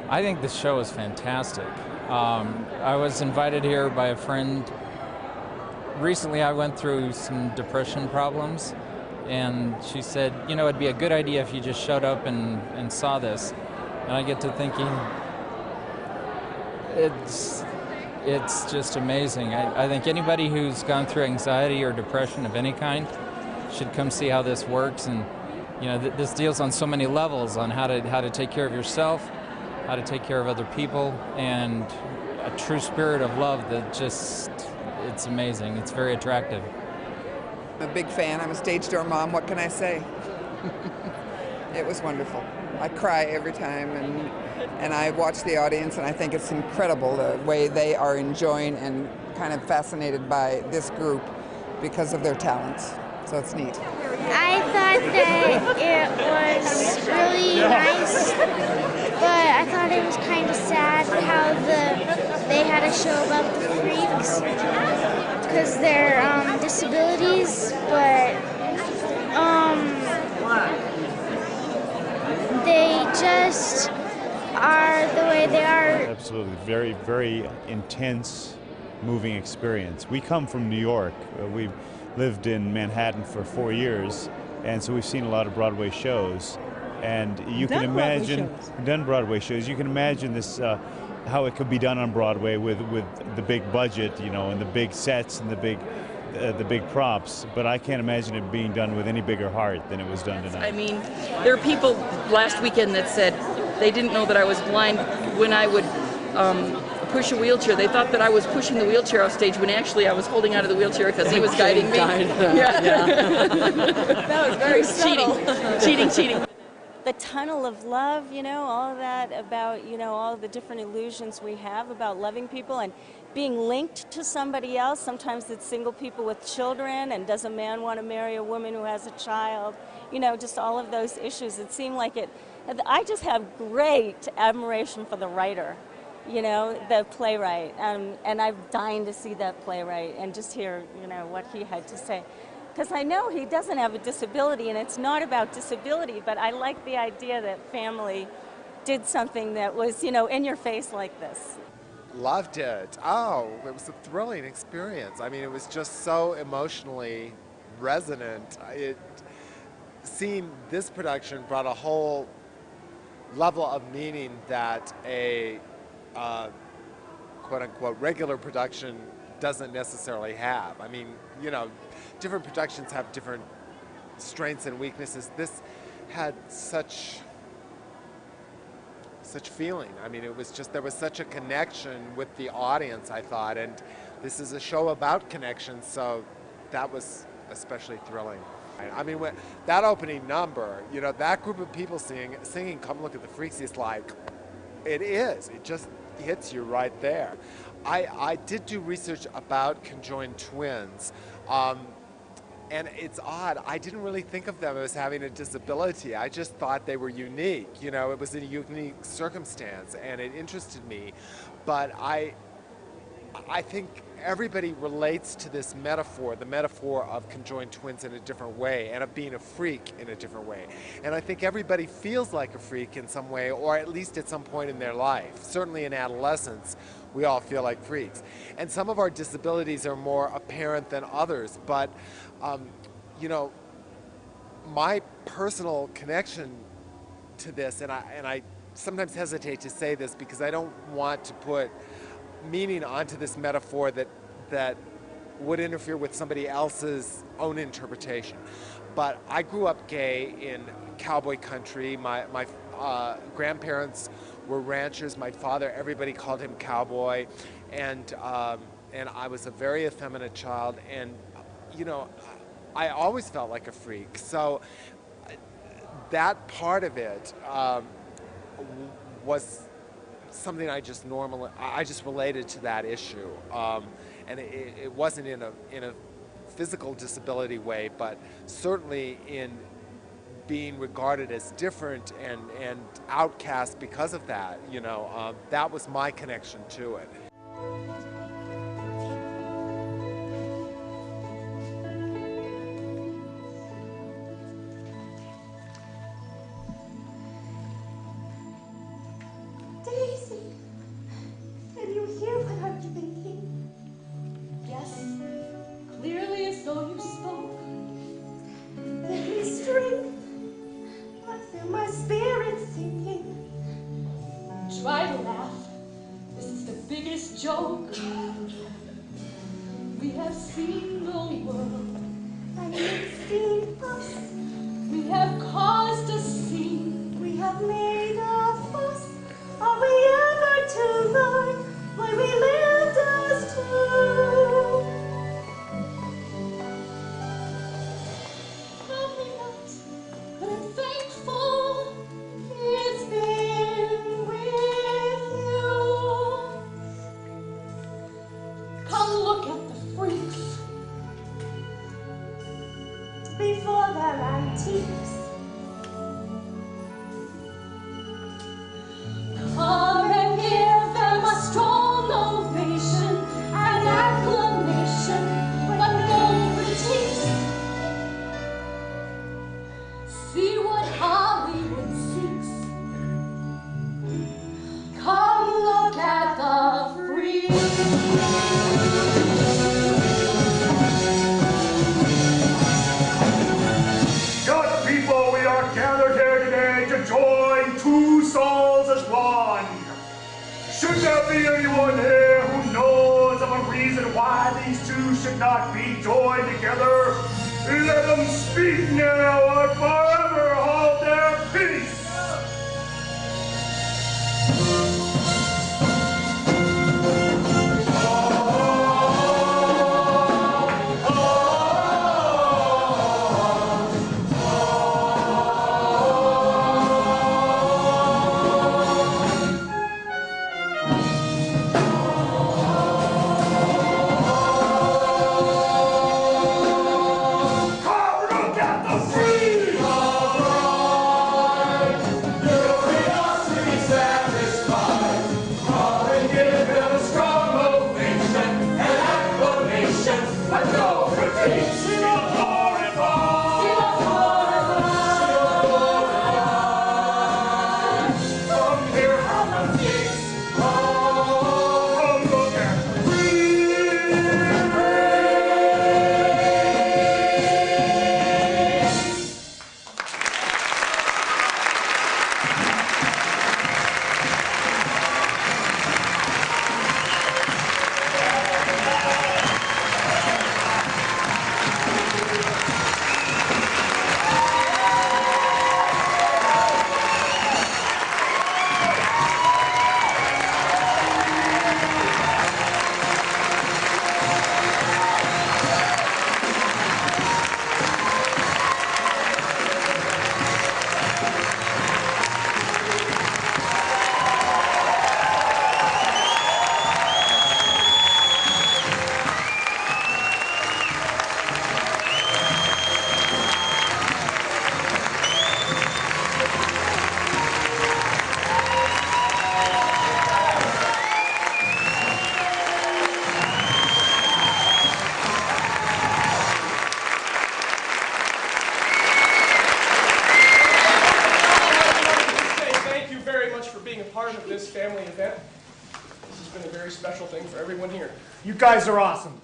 I think the show is fantastic. I was invited here by a friend. Recently, I went through some depression problems, and she said, you know, it'd be a good idea if you just showed up and saw this. And I get to thinking, it's just amazing. I think anybody who's gone through anxiety or depression of any kind should come see how this works. And you know, this deals on so many levels on how to take care of yourself, how to take care of other people, and a true spirit of love that just, it's amazing. It's very attractive. I'm a big fan. I'm a stage door mom. What can I say? It was wonderful. I cry every time, and I watch the audience, and I think it's incredible the way they are enjoying and kind of fascinated by this group because of their talents. So it's neat. I thought that it was really nice, but I thought it was kind of sad how they had a show about the freaks because they're disabilities, but they just are the way they are. Absolutely, very, very intense, moving experience. We come from New York. We've lived in Manhattan for 4 years, and so we've seen a lot of Broadway shows. And you can imagine, done Broadway shows. You can imagine this, how it could be done on Broadway with the big budget, you know, and the big sets and the big props. But I can't imagine it being done with any bigger heart than it was done tonight. I mean, there are people last weekend that said they didn't know that I was blind when I would push a wheelchair. They thought that I was pushing the wheelchair off stage when actually I was holding out of the wheelchair because he was guiding me. That was very subtle. Cheating. The tunnel of love, you know, all of that about, you know, all the different illusions we have about loving people and being linked to somebody else. Sometimes it's single people with children, and does a man want to marry a woman who has a child? You know, just all of those issues. It seemed like it. I just have great admiration for the writer, you know, the playwright, and I'm dying to see that playwright and just hear, you know, what he had to say. Because I know he doesn't have a disability, and it's not about disability, but I like the idea that family did something that was, you know, in your face like this. Loved it. Oh, it was a thrilling experience. I mean, it was just so emotionally resonant. Seeing this production brought a whole level of meaning that a quote-unquote regular production doesn't necessarily have. I mean, you know, different productions have different strengths and weaknesses. This had such feeling. I mean, it was just, there was such a connection with the audience, I thought, and this is a show about connection, so that was especially thrilling. I mean, when that opening number, you know, that group of people singing Come Look at the Freaks is like, it just hits you right there. I did do research about conjoined twins, and it's odd, I didn't really think of them as having a disability. I just thought they were unique. You know, it was a unique circumstance, and it interested me. But I think everybody relates to this metaphor, the metaphor of conjoined twins in a different way, and of being a freak in a different way. And I think everybody feels like a freak in some way, or at least at some point in their life. Certainly in adolescence, we all feel like freaks. And some of our disabilities are more apparent than others, but you know, my personal connection to this, and I sometimes hesitate to say this because I don't want to put meaning onto this metaphor that would interfere with somebody else's own interpretation. But I grew up gay in cowboy country. My grandparents were ranchers. My father, everybody called him cowboy, and I was a very effeminate child, and you know, I always felt like a freak. So that part of it was something I just related to that issue, and it wasn't in a physical disability way, but certainly in being regarded as different and outcast because of that. You know, that was my connection to it. Do you try to laugh. This is the biggest joke. We have seen the world, and it's seen us. We have caused a scene. We have made a fuss. Are we ever to learn why we lived as two? Probably not, but I'm thankful it's been with you. Come look at the freaks before their antiques. Come and give them a strong ovation, an acclamation, but no critiques. See what Hollywood seeks. Come look at the freaks. Good people, we are gathered here today to join two souls as one. Should there be anyone here who knows of a reason why these two should not be joined together, let them speak now or forever hold their peace. Family event. This has been a very special thing for everyone here. You guys are awesome.